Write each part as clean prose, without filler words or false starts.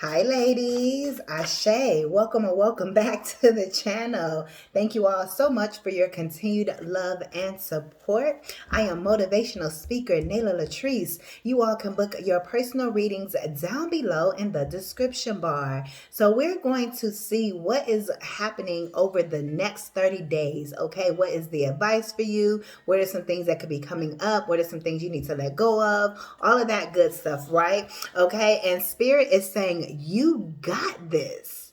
Hi ladies, ASHE. Welcome or welcome back to the channel. Thank you all so much for your continued love and support. I am motivational speaker Latrice. You all can book your personal readings down below in the description bar. So we're going to see what is happening over the next 30 days. Okay, what is the advice for you? What are some things that could be coming up? What are some things you need to let go of? All of that good stuff, right? Okay, and Spirit is saying, you got this.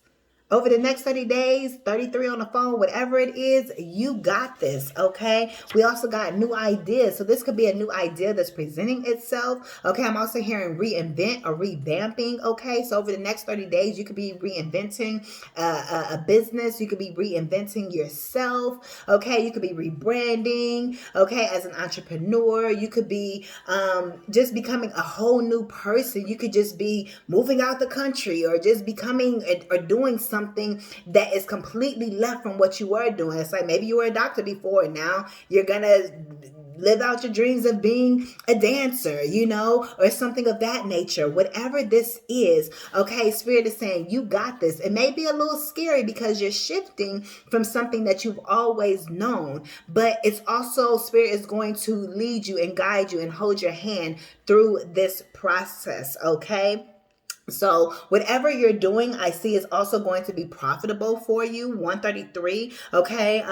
Over the next 30 days, 33 on the phone, whatever it is, you got this, okay? We also got new ideas. So this could be a new idea that's presenting itself, okay? I'm also hearing reinvent or revamping, okay? So over the next 30 days, you could be reinventing a business. You could be reinventing yourself, okay? You could be rebranding, okay? As an entrepreneur, you could be just becoming a whole new person. You could just be moving out the country or just becoming or doing something that is completely left from what you were doing. It's like maybe you were a doctor before and now you're gonna live out your dreams of being a dancer, or something of that nature. Whatever this is, okay, Spirit is saying you got this. It may be a little scary because you're shifting from something that you've always known, but it's also Spirit is going to lead you and guide you and hold your hand through this process, okay? So whatever you're doing, I see is also going to be profitable for you. 133. Okay.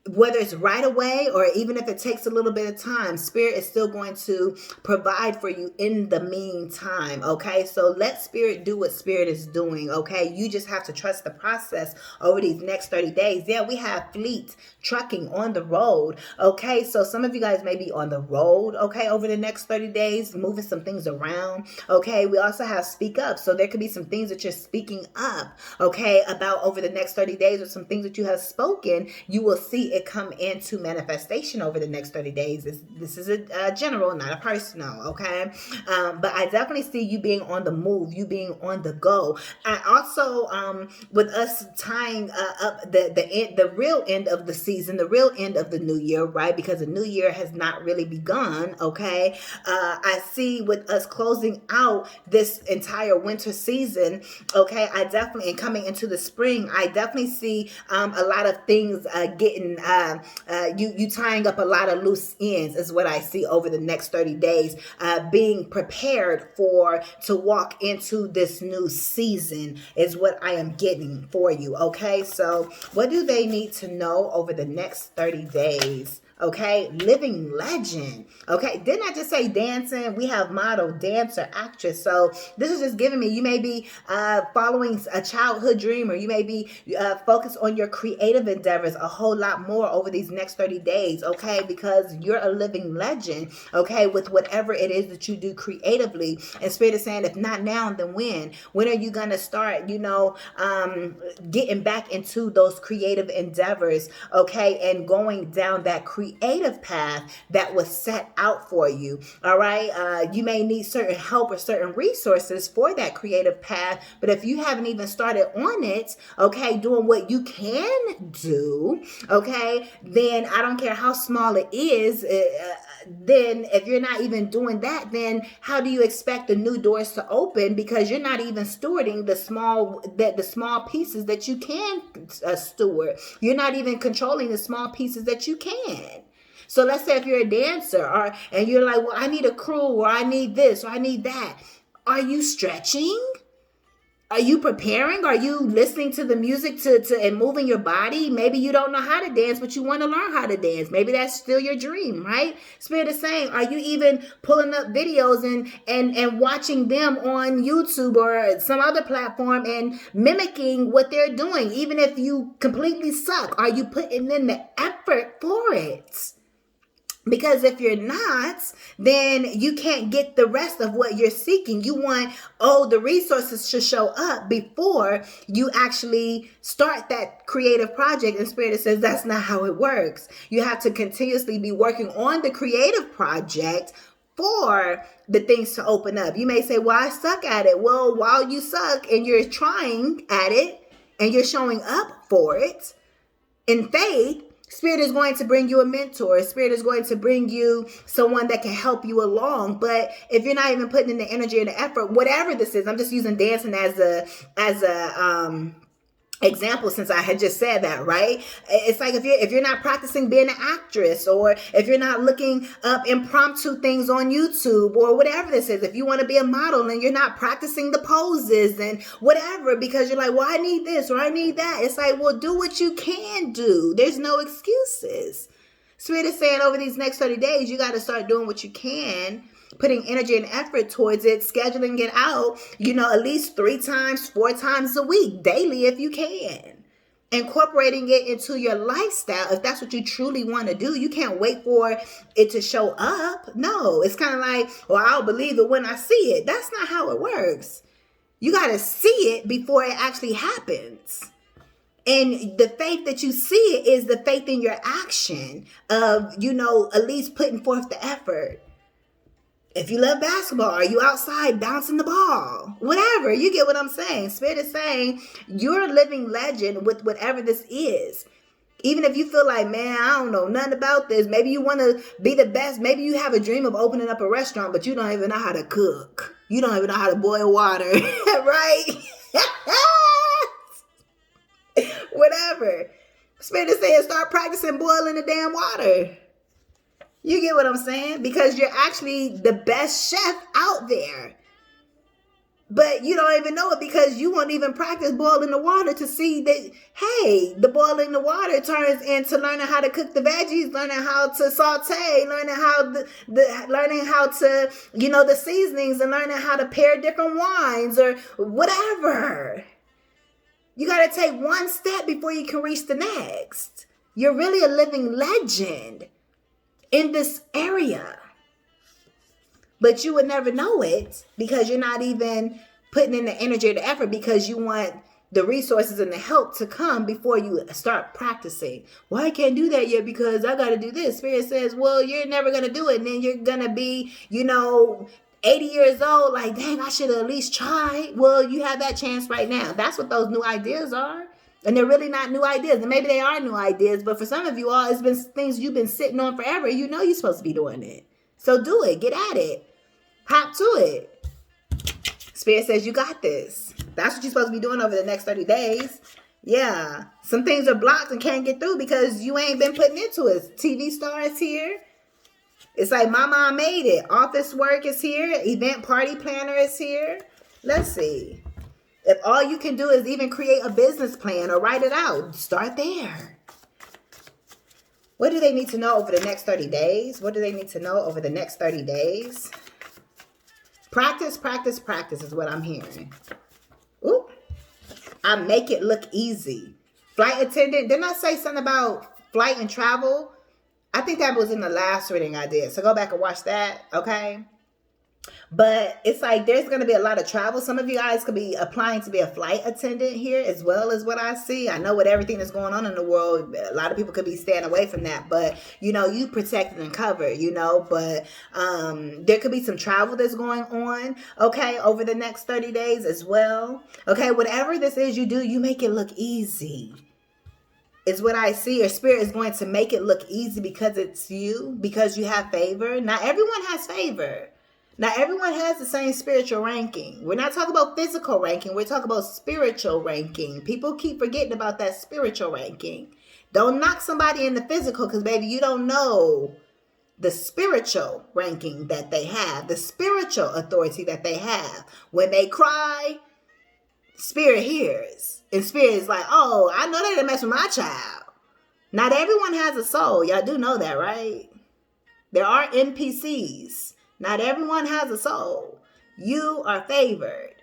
Whether it's right away or even if it takes a little bit of time, Spirit is still going to provide for you in the meantime. Okay. So let Spirit do what Spirit is doing. Okay. You just have to trust the process over these next 30 days. Yeah, we have fleet trucking on the road. Okay. So some of you guys may be on the road. Okay. Over the next 30 days, moving some things around. Okay. We also have speak up. So there could be some things that you're speaking up. Okay. About over the next 30 days or some things that you have spoken, you will see it come into manifestation over the next 30 days. This is a general, not a personal, okay? But I definitely see you being on the move, you being on the go. I also, with us tying up the real end of the season, the real end of the new year, right? Because the new year has not really begun, okay? I see with us closing out this entire winter season, okay? I definitely, and coming into the spring, I definitely see a lot of things getting you tying up a lot of loose ends is what I see over the next 30 days, being prepared to walk into this new season is what I am getting for you. Okay, so what do they need to know over the next 30 days? Okay, living legend. Okay, didn't I just say dancing? We have model, dancer, actress. So this is just giving me, you may be following a childhood dream, or you may be focused on your creative endeavors a whole lot more over these next 30 days, okay? Because you're a living legend, okay, with whatever it is that you do creatively. And Spirit is saying, if not now, then when? When are you going to start, getting back into those creative endeavors, okay, and going down that creative path that was set out for you, all right? You may need certain help or certain resources for that creative path, but if you haven't even started on it, okay, doing what you can do, okay, then I don't care how small it is, then if you're not even doing that, then how do you expect the new doors to open? Because you're not even stewarding the small pieces that you can steward. You're not even controlling the small pieces that you can. So let's say if you're a dancer and you're like, well, I need a crew, or I need this, or I need that. Are you stretching? Are you preparing? Are you listening to the music and moving your body? Maybe you don't know how to dance, but you want to learn how to dance. Maybe that's still your dream, right? Spirit is saying, are you even pulling up videos and watching them on YouTube or some other platform and mimicking what they're doing? Even if you completely suck, are you putting in the effort for it? Because if you're not, then you can't get the rest of what you're seeking. You want, the resources to show up before you actually start that creative project. And Spirit says that's not how it works. You have to continuously be working on the creative project for the things to open up. You may say, well, I suck at it. Well, while you suck and you're trying at it and you're showing up for it in faith, Spirit is going to bring you a mentor. Spirit is going to bring you someone that can help you along. But if you're not even putting in the energy and the effort, whatever this is, I'm just using dancing as a example, since I had just said that, right? It's like if you're not practicing being an actress, or if you're not looking up impromptu things on YouTube, or whatever this is, if you want to be a model and you're not practicing the poses and whatever, because you're like, well, I need this or I need that. It's like, well, do what you can do. There's no excuses. Spirit is saying over these next 30 days, you got to start doing what you can, putting energy and effort towards it, scheduling it out, at least 3 times, 4 times a week, daily if you can. Incorporating it into your lifestyle, if that's what you truly want to do. You can't wait for it to show up. No, it's kind of like, well, I'll believe it when I see it. That's not how it works. You got to see it before it actually happens. And the faith that you see it is the faith in your action of, at least putting forth the effort. If you love basketball, are you outside bouncing the ball? Whatever, you get what I'm saying. Spirit is saying you're a living legend with whatever this is. Even if you feel like, man, I don't know nothing about this. Maybe you want to be the best. Maybe you have a dream of opening up a restaurant, but you don't even know how to cook. You don't even know how to boil water, right? Whatever. Spirit is saying start practicing boiling the damn water. You get what I'm saying? Because you're actually the best chef out there. But you don't even know it because you won't even practice boiling the water to see that, hey, the boiling the water turns into learning how to cook the veggies, learning how to saute, learning how to, the seasonings, and learning how to pair different wines or whatever. You got to take one step before you can reach the next. You're really a living legend in this area. But you would never know it because you're not even putting in the energy or the effort because you want the resources and the help to come before you start practicing. Well, I can't do that yet because I got to do this. Spirit says, well, you're never going to do it. And then you're going to be, 80 years old. Like, dang, I should have at least tried. Well, you have that chance right now. That's what those new ideas are. And they're really not new ideas. And maybe they are new ideas. But for some of you all, it's been things you've been sitting on forever. You're supposed to be doing it. So do it. Get at it. Hop to it. Spirit says you got this. That's what you're supposed to be doing over the next 30 days. Yeah. Some things are blocked and can't get through because you ain't been putting into it. TV star is here. It's like Mama made it. Office work is here. Event party planner is here. Let's see. If all you can do is even create a business plan or write it out, start there. What do they need to know over the next 30 days? What do they need to know over the next 30 days? Practice, practice, practice is what I'm hearing. Ooh. I make it look easy. Flight attendant. Didn't I say something about flight and travel? I think that was in the last reading I did. So go back and watch that, okay? But it's like there's going to be a lot of travel. Some of you guys could be applying to be a flight attendant here as well as what I see. I know with everything that's going on in the world, a lot of people could be staying away from that. But, you protected and covered, But there could be some travel that's going on, okay, over the next 30 days as well. Okay, whatever this is you do, you make it look easy. Is what I see. Your spirit is going to make it look easy because it's you, because you have favor. Not everyone has favor. Not everyone has the same spiritual ranking. We're not talking about physical ranking. We're talking about spiritual ranking. People keep forgetting about that spiritual ranking. Don't knock somebody in the physical because, baby, you don't know the spiritual ranking that they have, the spiritual authority that they have. When they cry, spirit hears. And spirit is like, oh, I know they didn't mess with my child. Not everyone has a soul. Y'all do know that, right? There are NPCs. Not everyone has a soul. You are favored.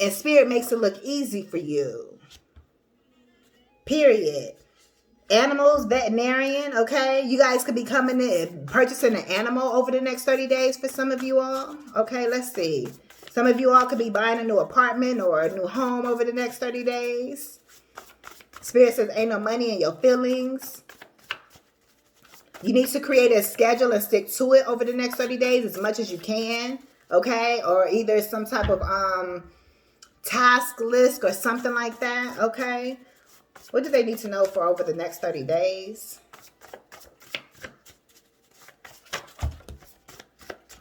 And spirit makes it look easy for you. Period. Animals, veterinarian, okay? You guys could be coming in, purchasing an animal over the next 30 days for some of you all. Okay, let's see. Some of you all could be buying a new apartment or a new home over the next 30 days. Spirit says ain't no money in your feelings. You need to create a schedule and stick to it over the next 30 days as much as you can, okay? Or either some type of task list or something like that, okay? What do they need to know for over the next 30 days?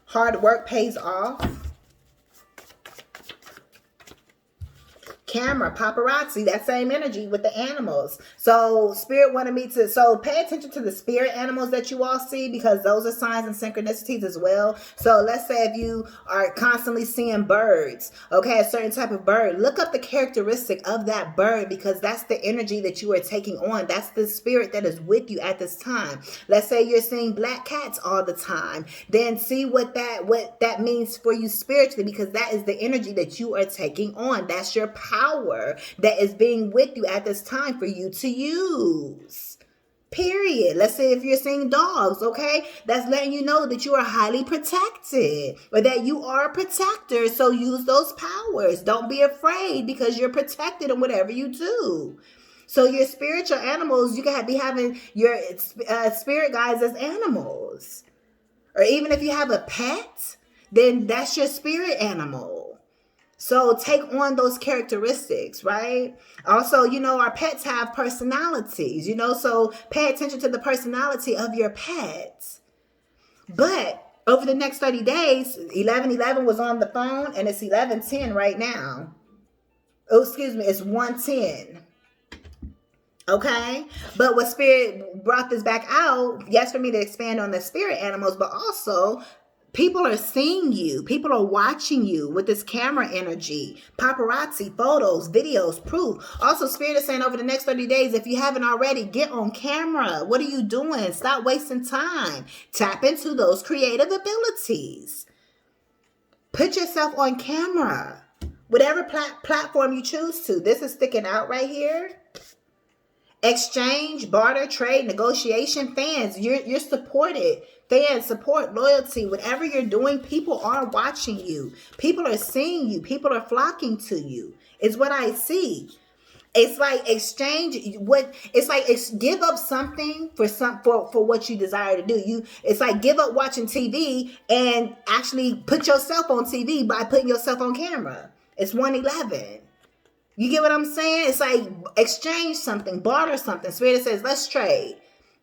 Hard work pays off. Camera, paparazzi, that same energy with the animals. So Spirit wanted me to, so pay attention to the spirit animals that you all see, because those are signs and synchronicities as well. So let's say if you are constantly seeing birds, okay, a certain type of bird, look up the characteristic of that bird, because that's the energy that you are taking on. That's the spirit that is with you at this time. Let's say you're seeing black cats all the time, then see what that means for you spiritually, because that is the energy that you are taking on. That's your power that is being with you at this time for you to use. Period. Let's say if you're seeing dogs, okay, that's letting you know that you are highly protected, or that you are a protector. So use those powers. Don't be afraid, because you're protected in whatever you do. So your spiritual animals, you can be having your spirit guides as animals. Or even if you have a pet, then that's your spirit animal. So take on those characteristics, right? Also, our pets have personalities, so pay attention to the personality of your pets. But over the next 30 days, 1111 was on the phone, and it's 1110 right now. Oh, excuse me, it's 110. Okay, but what Spirit brought this back out, yes, for me to expand on the spirit animals, but also people are seeing you. People are watching you with this camera energy, paparazzi, photos, videos, proof. Also, Spirit is saying over the next 30 days, if you haven't already, get on camera. What are you doing? Stop wasting time. Tap into those creative abilities. Put yourself on camera. Whatever platform you choose to. This is sticking out right here. Exchange, barter, trade, negotiation, fans. You're supported. Fans, support, loyalty, whatever you're doing, people are watching you. People are seeing you. People are flocking to you. It's what I see. It's like exchange. Give up something for what you desire to do. It's like give up watching TV and actually put yourself on TV by putting yourself on camera. It's 111. You get what I'm saying? It's like exchange something, barter something. Spirit says, let's trade.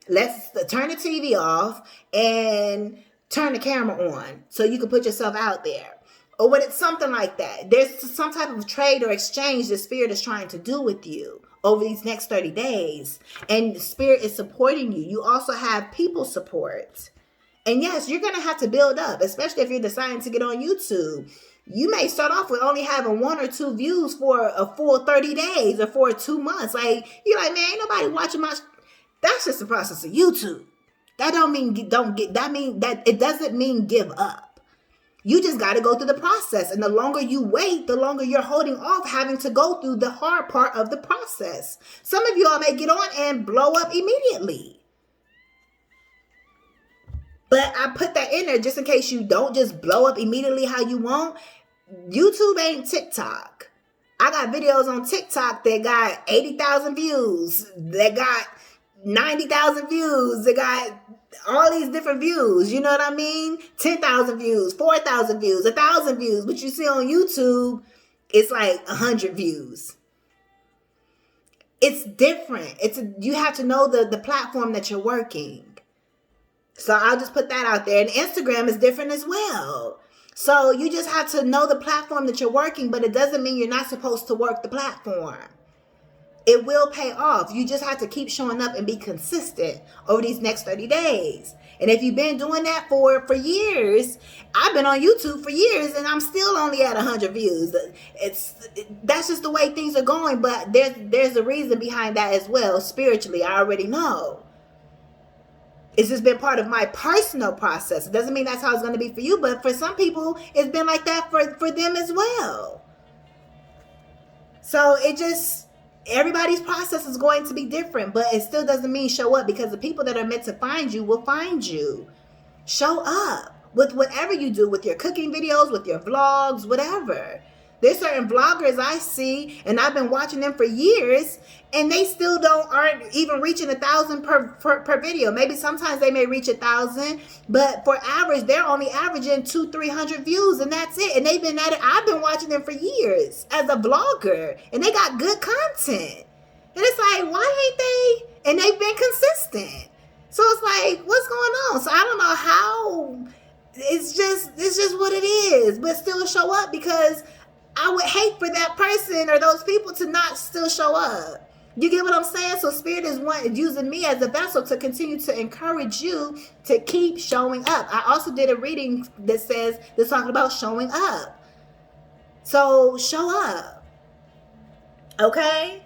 Let's turn the TV off and turn the camera on so you can put yourself out there. Or what it's something like that. There's some type of trade or exchange that Spirit is trying to do with you over these next 30 days. And Spirit is supporting you. You also have people support. And yes, you're going to have to build up, especially if you're deciding to get on YouTube. You may start off with only having 1 or 2 views for a full 30 days or for 2 months. Like, you're like, man, ain't nobody watching my... That's just the process of YouTube. That it doesn't mean give up. You just got to go through the process. And the longer you wait, the longer you're holding off having to go through the hard part of the process. Some of y'all may get on and blow up immediately. But I put that in there just in case you don't just blow up immediately how you want. YouTube ain't TikTok. I got videos on TikTok that got 80,000 views. That got 90,000 views. They got all these different views. You know what I mean? 10,000 views, 4,000 views, 1,000 views. But you see on YouTube, it's like 100 views. It's different. You have to know the platform that you're working. So I'll just put that out there. And Instagram is different as well. So you just have to know the platform that you're working, but it doesn't mean you're not supposed to work the platform. It will pay off. You just have to keep showing up and be consistent over these next 30 days. And if you've been doing that for years, I've been on YouTube for years and I'm still only at 100 views. That's just the way things are going. But there's a reason behind that as well. Spiritually, I already know. It's just been part of my personal process. It doesn't mean that's how it's going to be for you. But for some people, it's been like that for them as well. So everybody's process is going to be different, but it still doesn't mean show up, because the people that are meant to find you will find you. Show up with whatever you do, with your cooking videos, with your vlogs, whatever. There's certain vloggers I see, and I've been watching them for years, and they still aren't even reaching 1,000 per video. Maybe sometimes they may reach 1,000, but for average, they're only averaging 200-300 views, and that's it. And they've been at it. I've been watching them for years as a vlogger, and they got good content. And it's like, why ain't they? And they've been consistent. So it's like, what's going on? So I don't know how. It's just what it is. But still show up, because I would hate for that person or those people to not still show up. You get what I'm saying? So Spirit is using me as a vessel to continue to encourage you to keep showing up. I also did a reading that says, that's talking about showing up. So show up. Okay?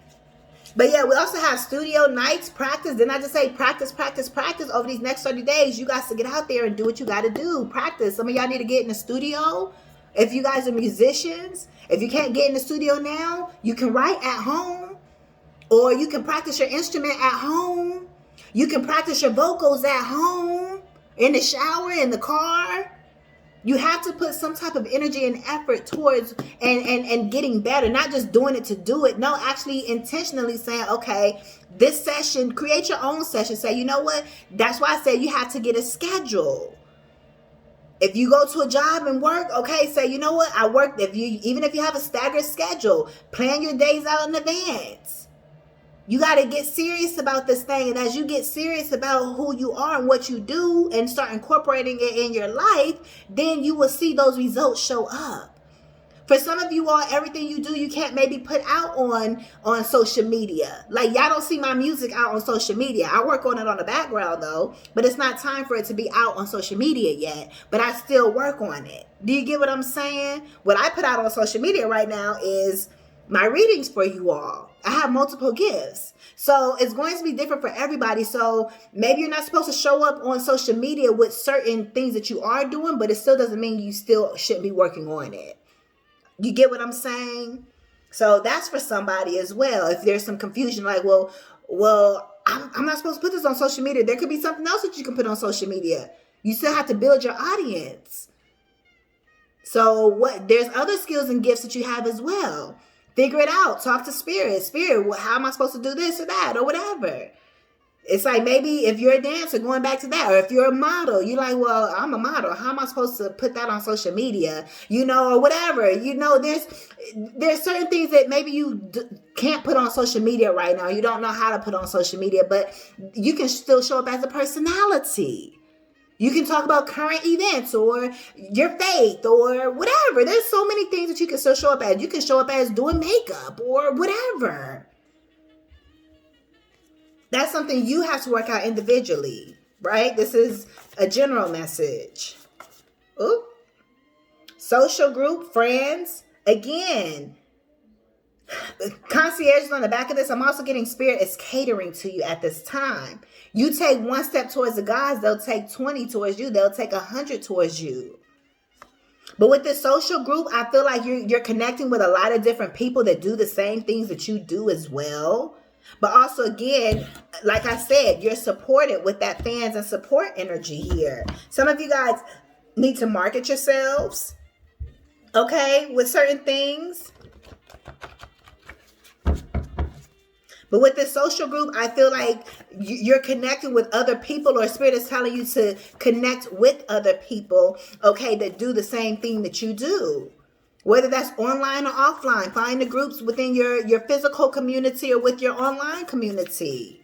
But yeah, we also have studio nights, practice. Didn't I just say practice, practice, practice over these next 30 days? You guys to get out there and do what you got to do. Practice. Some of y'all need to get in the studio. If you guys are musicians, if you can't get in the studio now, you can write at home. Or you can practice your instrument at home. You can practice your vocals at home, in the shower, in the car. You have to put some type of energy and effort towards and getting better. Not just doing it to do it. No, actually intentionally saying, okay, this session, create your own session. Say, you know what? That's why I said you have to get a schedule. If you go to a job and work, okay, say, you know what? I work. Even if you have a staggered schedule, plan your days out in advance. You got to get serious about this thing. And as you get serious about who you are and what you do and start incorporating it in your life, then you will see those results show up. For some of you all, everything you do, you can't maybe put out on social media. Like, y'all don't see my music out on social media. I work on it on the background though, but it's not time for it to be out on social media yet. But I still work on it. Do you get what I'm saying? What I put out on social media right now is my readings for you all. I have multiple gifts. So it's going to be different for everybody. So maybe you're not supposed to show up on social media with certain things that you are doing, but it still doesn't mean you still shouldn't be working on it. You get what I'm saying? So that's for somebody as well. If there's some confusion, like, well, I'm not supposed to put this on social media. There could be something else that you can put on social media. You still have to build your audience. So there's other skills and gifts that you have as well. Figure it out. Talk to Spirit. Spirit, how am I supposed to do this or that or whatever? It's like, maybe if you're a dancer, going back to that, or if you're a model, you're like, well, I'm a model. How am I supposed to put that on social media? Or whatever. There's certain things that maybe you can't put on social media right now. You don't know how to put on social media, but you can still show up as a personality. You can talk about current events or your faith or whatever. There's so many things that you can still show up as. You can show up as doing makeup or whatever. That's something you have to work out individually, right? This is a general message. Ooh. Social group, friends. Again, concierge is on the back of this. I'm also getting Spirit is catering to you at this time. You take one step towards the gods, they'll take 20 towards you. They'll take 100 towards you. But with this social group, I feel like you're connecting with a lot of different people that do the same things that you do as well. But also, again, like I said, you're supported with that fans and support energy here. Some of you guys need to market yourselves, okay, with certain things. But with this social group, I feel like you're connecting with other people, or Spirit is telling you to connect with other people, okay, that do the same thing that you do. Whether that's online or offline, find the groups within your physical community or with your online community.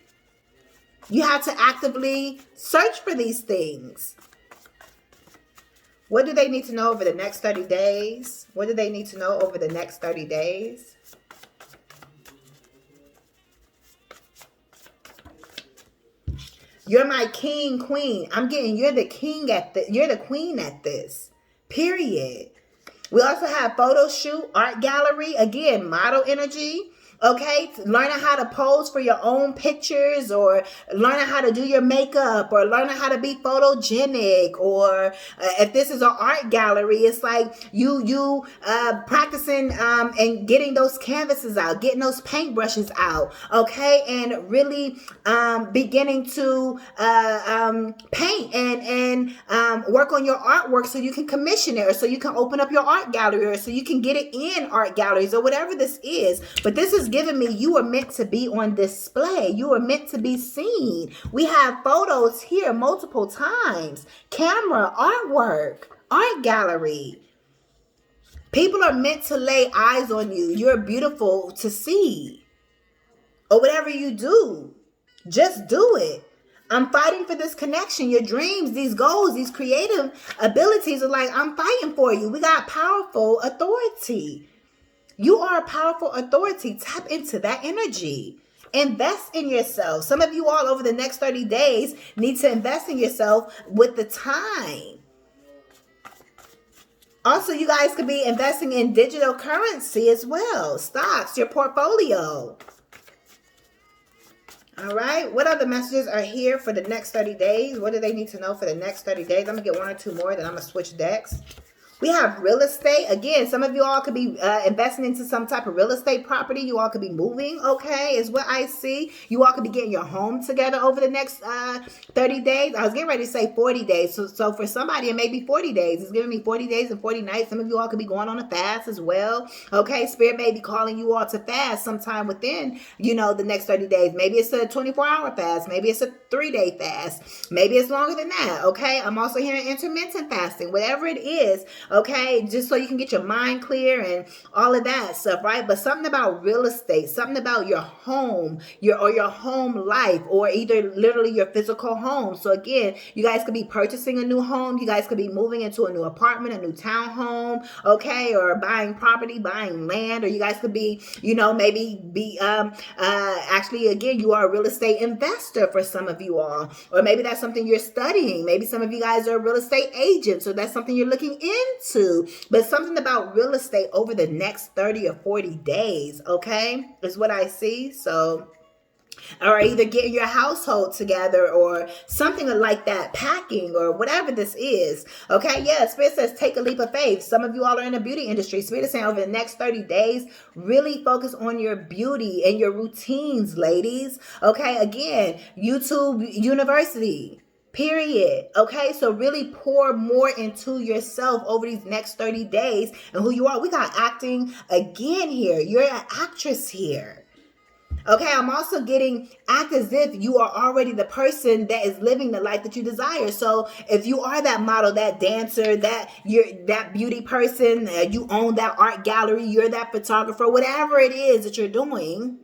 You have to actively search for these things. What do they need to know over the next 30 days? What do they need to know over the next 30 days? You're my king, queen. I'm getting you're the king you're the queen at this. Period. We also have photo shoot, art gallery, again, model energy. Okay, learning how to pose for your own pictures, or learning how to do your makeup, or learning how to be photogenic, or if this is an art gallery, it's like you practicing and getting those canvases out, getting those paintbrushes out, okay, and really beginning to paint and work on your artwork so you can commission it, or so you can open up your art gallery, or so you can get it in art galleries, or whatever this is. But this is giving me you are meant to be on display. You are meant to be seen. We have photos here multiple times. Camera, artwork, art gallery. People are meant to lay eyes on you. You're beautiful to see. or whatever you do, just do it. I'm fighting for this connection. Your dreams, these goals, these creative abilities are like, I'm fighting for you. We got powerful authority. You are a powerful authority. Tap into that energy. Invest in yourself. Some of you all over the next 30 days need to invest in yourself with the time. Also, you guys could be investing in digital currency as well. Stocks, your portfolio. All right. What other messages are here for the next 30 days? What do they need to know for the next 30 days? I'm going to get one or two more, then I'm going to switch decks. We have real estate. Again, some of you all could be investing into some type of real estate property. You all could be moving, okay, is what I see. You all could be getting your home together over the next 30 days. I was getting ready to say 40 days. So for somebody, it may be 40 days. It's giving me 40 days and 40 nights. Some of you all could be going on a fast as well, okay? Spirit may be calling you all to fast sometime within, the next 30 days. Maybe it's a 24-hour fast. Maybe it's a 3-day fast. Maybe it's longer than that, okay? I'm also hearing intermittent fasting, whatever it is. Okay, just so you can get your mind clear and all of that stuff, right? But something about real estate, something about your home, your home life, or either literally your physical home. So again, you guys could be purchasing a new home. You guys could be moving into a new apartment, a new townhome, okay, or buying property, buying land, or you guys could be, maybe be actually, again, you are a real estate investor for some of you all, or maybe that's something you're studying. Maybe some of you guys are real estate agents, so that's something you're looking into. But something about real estate over the next 30 or 40 days, okay, is what I see. So, or either getting your household together or something like that, packing or whatever this is. Okay, yeah, Spirit says take a leap of faith. Some of you all are in the beauty industry. Spirit is saying over the next 30 days, really focus on your beauty and your routines, ladies. Okay, again, YouTube University. Period. Okay, so really pour more into yourself over these next 30 days and who you are. We got acting again here. You're an actress here. Okay, I'm also getting act as if you are already the person that is living the life that you desire. So if you are that model, that dancer, you're that beauty person, you own that art gallery, you're that photographer, whatever it is that you're doing,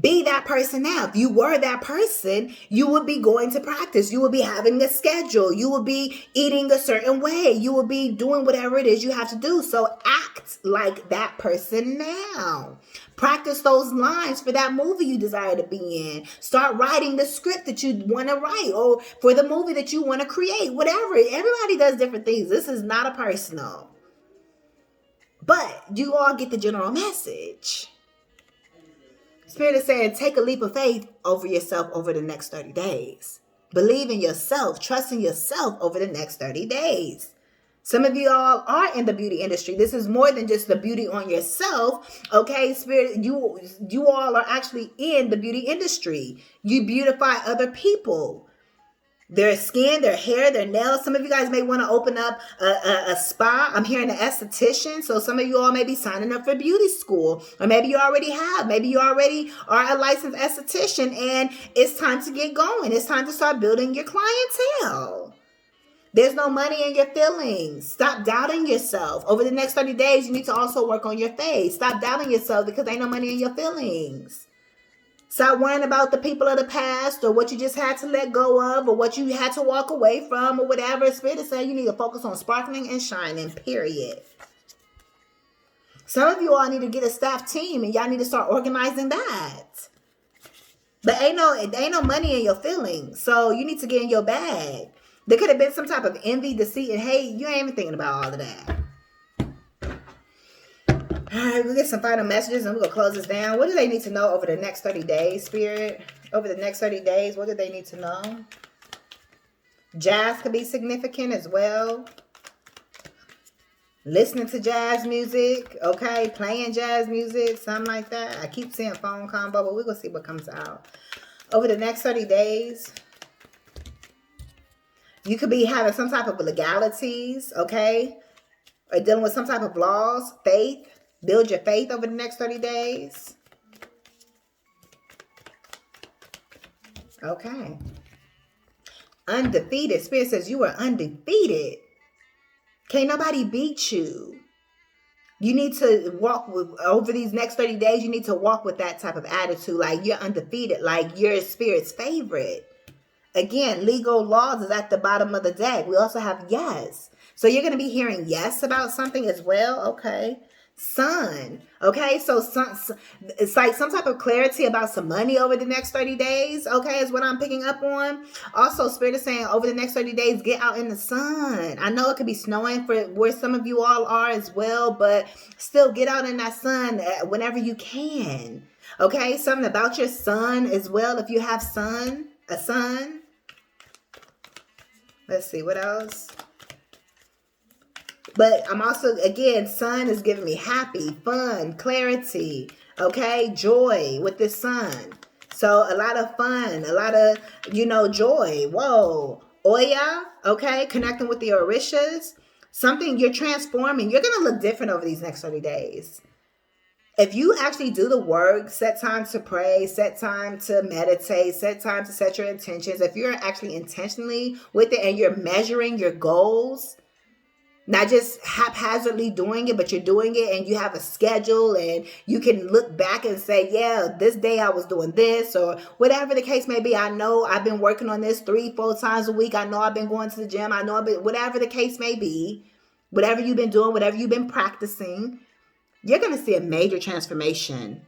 be that person now. If you were that person, you would be going to practice. You would be having a schedule. You would be eating a certain way. You would be doing whatever it is you have to do. So act like that person now. Practice those lines for that movie you desire to be in. Start writing the script that you want to write, or for the movie that you want to create. Whatever. Everybody does different things. This is not a personal. But you all get the general message. Spirit is saying take a leap of faith over yourself over the next 30 days. Believe in yourself. Trust in yourself over the next 30 days. Some of you all are in the beauty industry. This is more than just the beauty on yourself. Okay, Spirit, you all are actually in the beauty industry. You beautify other people. Their skin, their hair, their nails. Some of you guys may want to open up a spa. I'm hearing an esthetician. So some of you all may be signing up for beauty school. Or maybe you already have. Maybe you already are a licensed esthetician and it's time to get going. It's time to start building your clientele. There's no money in your feelings. Stop doubting yourself. Over the next 30 days, you need to also work on your faith. Stop doubting yourself because ain't no money in your feelings. Stop worrying about the people of the past or what you just had to let go of or what you had to walk away from or whatever. Spirit is saying you need to focus on sparkling and shining, period. Some of you all need to get a staff team and y'all need to start organizing that. But ain't no money in your feelings. So you need to get in your bag. There could have been some type of envy, deceit, and hate. You ain't even thinking about all of that. All right, we'll get some final messages and we're going to close this down. What do they need to know over the next 30 days, Spirit? Over the next 30 days, what do they need to know? Jazz could be significant as well. Listening to jazz music, okay? Playing jazz music, something like that. I keep seeing phone combo, but we're going to see what comes out. Over the next 30 days, you could be having some type of legalities, okay? Or dealing with some type of laws, faith. Build your faith over the next 30 days. Okay. Undefeated. Spirit says you are undefeated. Can't nobody beat you. You need to walk over these next 30 days. You need to walk with that type of attitude. Like you're undefeated, like you're spirit's favorite. Again, legal laws is at the bottom of the deck. We also have yes. So you're going to be hearing yes about something as well. Okay. Sun. Okay. So sun, it's like some type of clarity about some money over the next 30 days. Okay. Is what I'm picking up on. Also, Spirit is saying over the next 30 days, get out in the sun. I know it could be snowing for where some of you all are as well, but still get out in that sun whenever you can. Okay. Something about your sun as well. If you have a sun. Let's see what else. But I'm also, again, sun is giving me happy, fun, clarity, okay, joy with this sun. So a lot of fun, a lot of, joy. Whoa. Oya, okay, connecting with the Orishas. Something you're transforming. You're going to look different over these next 30 days. If you actually do the work, set time to pray, set time to meditate, set time to set your intentions. If you're actually intentionally with it and you're measuring your goals, not just haphazardly doing it, but you're doing it and you have a schedule and you can look back and say, yeah, this day I was doing this or whatever the case may be. I know I've been working on this 3-4 times a week. I know I've been going to the gym. I know I've been, whatever the case may be, whatever you've been doing, whatever you've been practicing, you're going to see a major transformation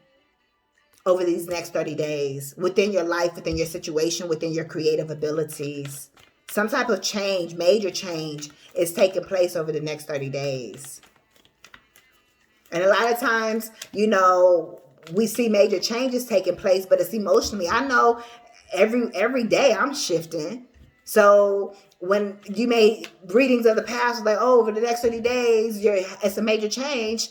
over these next 30 days within your life, within your situation, within your creative abilities. Some type of change, major change is taking place over the next 30 days. And a lot of times, we see major changes taking place, but it's emotionally. I know every day I'm shifting. So when you made readings of the past, like, over the next 30 days, it's a major change.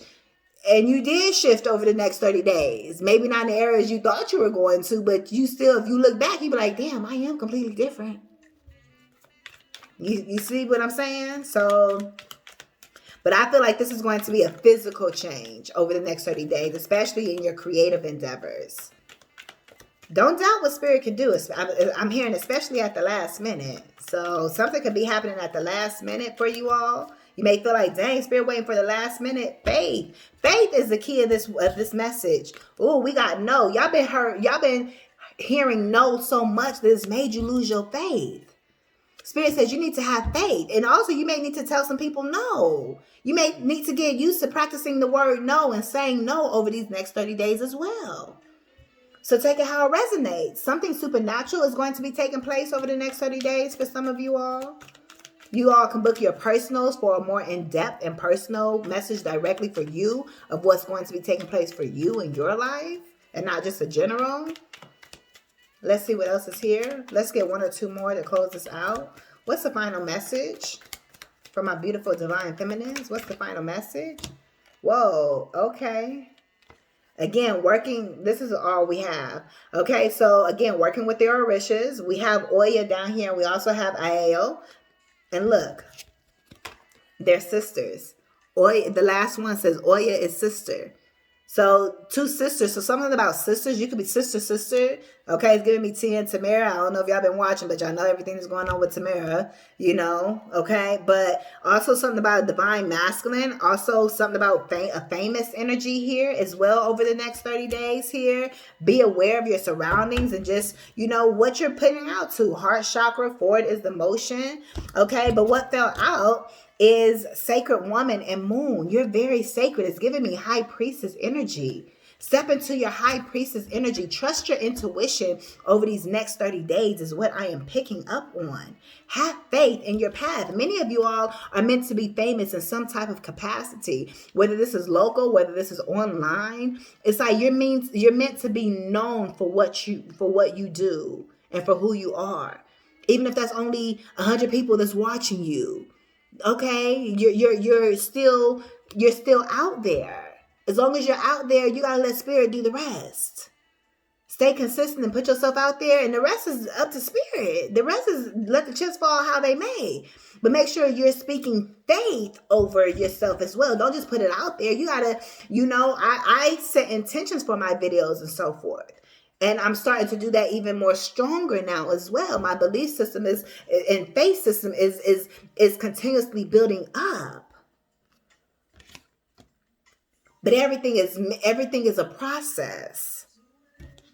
And you did shift over the next 30 days. Maybe not in the areas you thought you were going to, but you still, if you look back, you be like, damn, I am completely different. You see what I'm saying? So, but I feel like this is going to be a physical change over the next 30 days, especially in your creative endeavors. Don't doubt what Spirit can do. I'm hearing especially at the last minute. So something could be happening at the last minute for you all. You may feel like, dang, Spirit waiting for the last minute. Faith. Faith is the key of this message. Oh, we got no. Y'all been hearing no so much that it's made you lose your faith. Spirit says you need to have faith. And also you may need to tell some people no. You may need to get used to practicing the word no and saying no over these next 30 days as well. So take it how it resonates. Something supernatural is going to be taking place over the next 30 days for some of you all. You all can book your personals for a more in-depth and personal message directly for you of what's going to be taking place for you in your life and not just a general. Let's see what else is here. Let's get 1 or 2 more to close this out. What's the final message for my beautiful divine feminines? What's the final message? Whoa, okay. Again, this is all we have. Okay, so again, working with the Orishas. We have Oya down here. We also have Aeo. And look, they're sisters. Oya, the last one says Oya is sister. So 2 sisters. So something about sisters. You could be sister. Okay, it's giving me Tia and Tamara. I don't know if y'all been watching, but y'all know everything that's going on with Tamara. Okay. But also something about a divine masculine. Also something about a famous energy here as well over the next 30 days here. Be aware of your surroundings and just, what you're putting out to. Heart chakra, forward is the motion. Okay, but what fell out is sacred woman and moon. You're very sacred. It's giving me high priestess energy. Step into your high priestess energy. Trust your intuition over these next 30 days is what I am picking up on. Have faith in your path. Many of you all are meant to be famous in some type of capacity, whether this is local, whether this is online. It's like you're meant to be known for what you do and for who you are. Even if that's only 100 people that's watching you. Okay, you're still out there. As long as you're out there, you gotta let Spirit do the rest. Stay consistent and put yourself out there, and the rest is up to Spirit. The rest is let the chips fall how they may. But make sure you're speaking faith over yourself as well. Don't just put it out there. You gotta, I set intentions for my videos and so forth. And I'm starting to do that even more stronger now as well. My belief system and faith system is continuously building up. But everything is a process.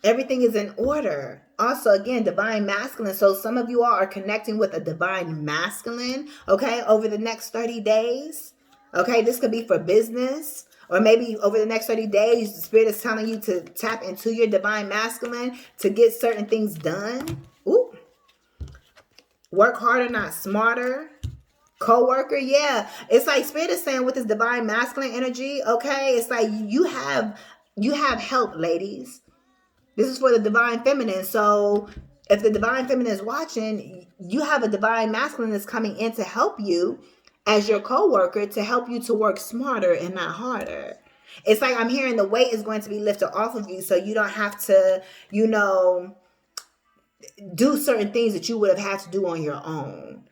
Everything is in order. Also, again, divine masculine. So some of you all are connecting with a divine masculine, okay, over the next 30 days. Okay, this could be for business, or maybe over the next 30 days, the spirit is telling you to tap into your divine masculine to get certain things done. Ooh. Work harder, not smarter. Co-worker, yeah. It's like spirit is saying with this divine masculine energy, okay, it's like you have help, ladies. This is for the divine feminine. So if the divine feminine is watching, you have a divine masculine that's coming in to help you as your co-worker, to help you to work smarter and not harder. It's like I'm hearing the weight is going to be lifted off of you, so you don't have to, do certain things that you would have had to do on your own.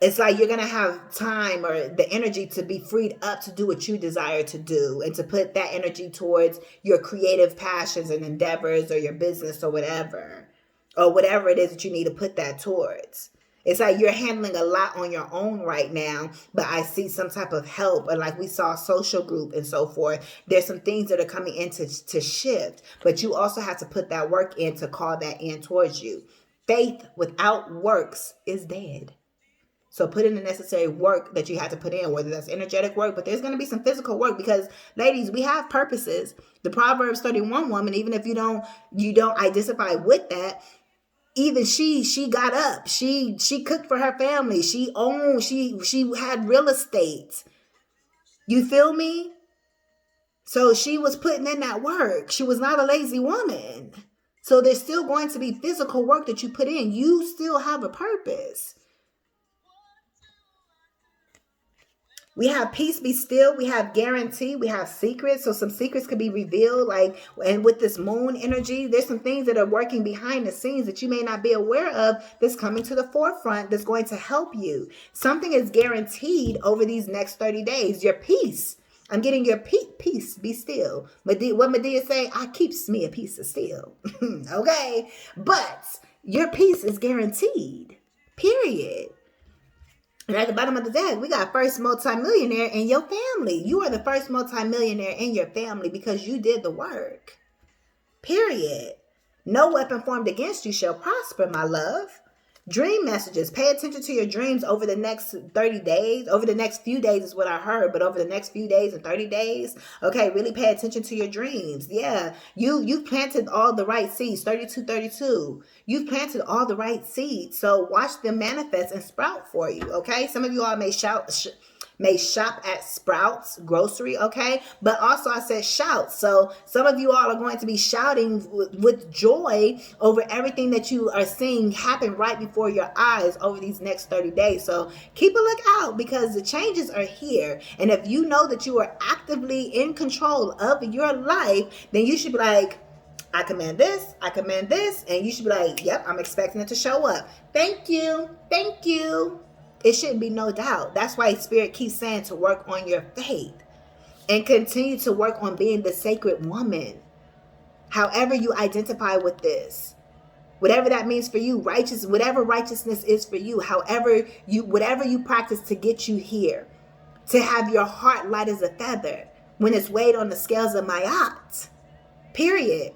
It's like you're going to have time or the energy to be freed up to do what you desire to do, and to put that energy towards your creative passions and endeavors, or your business, or whatever it is that you need to put that towards. It's like you're handling a lot on your own right now, but I see some type of help, or like we saw social group and so forth. There's some things that are coming in to shift, but you also have to put that work in to call that in towards you. Faith without works is dead. So put in the necessary work that you have to put in, whether that's energetic work, but there's going to be some physical work, because ladies, we have purposes. The Proverbs 31 woman, even if you don't identify with that, even she got up. She cooked for her family. She had real estate. You feel me? So she was putting in that work. She was not a lazy woman. So there's still going to be physical work that you put in. You still have a purpose. We have peace, be still. We have guarantee. We have secrets. So some secrets could be revealed. And with this moon energy, there's some things that are working behind the scenes that you may not be aware of, that's coming to the forefront, that's going to help you. Something is guaranteed over these next 30 days. Your peace. I'm getting your peace, be still. What Medea say? I keeps me a piece of steel. Okay. But your peace is guaranteed. Period. And at the bottom of the deck, we got first multimillionaire in your family. You are the first multimillionaire in your family because you did the work. Period. No weapon formed against you shall prosper, my love. Dream messages. Pay attention to your dreams over the next 30 days. Over the next few days is what I heard, but over the next few days and 30 days, okay, really pay attention to your dreams. Yeah, you've planted all the right seeds. 32. You've planted all the right seeds. So watch them manifest and sprout for you, okay? Some of you all may shop at Sprouts grocery, okay? But also I said shout. So some of you all are going to be shouting with joy over everything that you are seeing happen right before your eyes over these next 30 days. So keep a look out, because the changes are here. And if you know that you are actively in control of your life, then you should be like, I command this, and you should be like, yep, I'm expecting it to show up. Thank you. It shouldn't be no doubt. That's why Spirit keeps saying to work on your faith and continue to work on being the sacred woman. However you identify with this, whatever that means for you, whatever righteousness is for you, whatever you practice to get you here, to have your heart light as a feather when it's weighed on the scales of Ma'at. Period.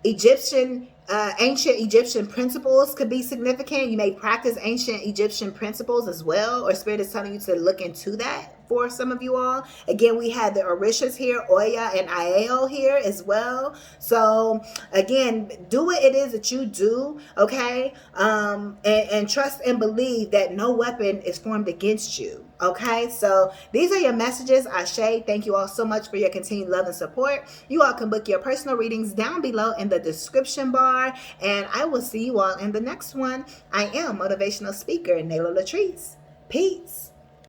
Ancient Egyptian principles could be significant. You may practice ancient Egyptian principles as well, or Spirit is telling you to look into that for some of you all. Again, we had the Orishas here, Oya and Iao here as well. So again, do what it is that you do, okay? And trust and believe that no weapon is formed against you. Okay, so these are your messages. ASHE. Thank you all so much for your continued love and support. You all can book your personal readings down below in the description bar, and I will see you all in the next one. I am motivational speaker Latrice. Peace.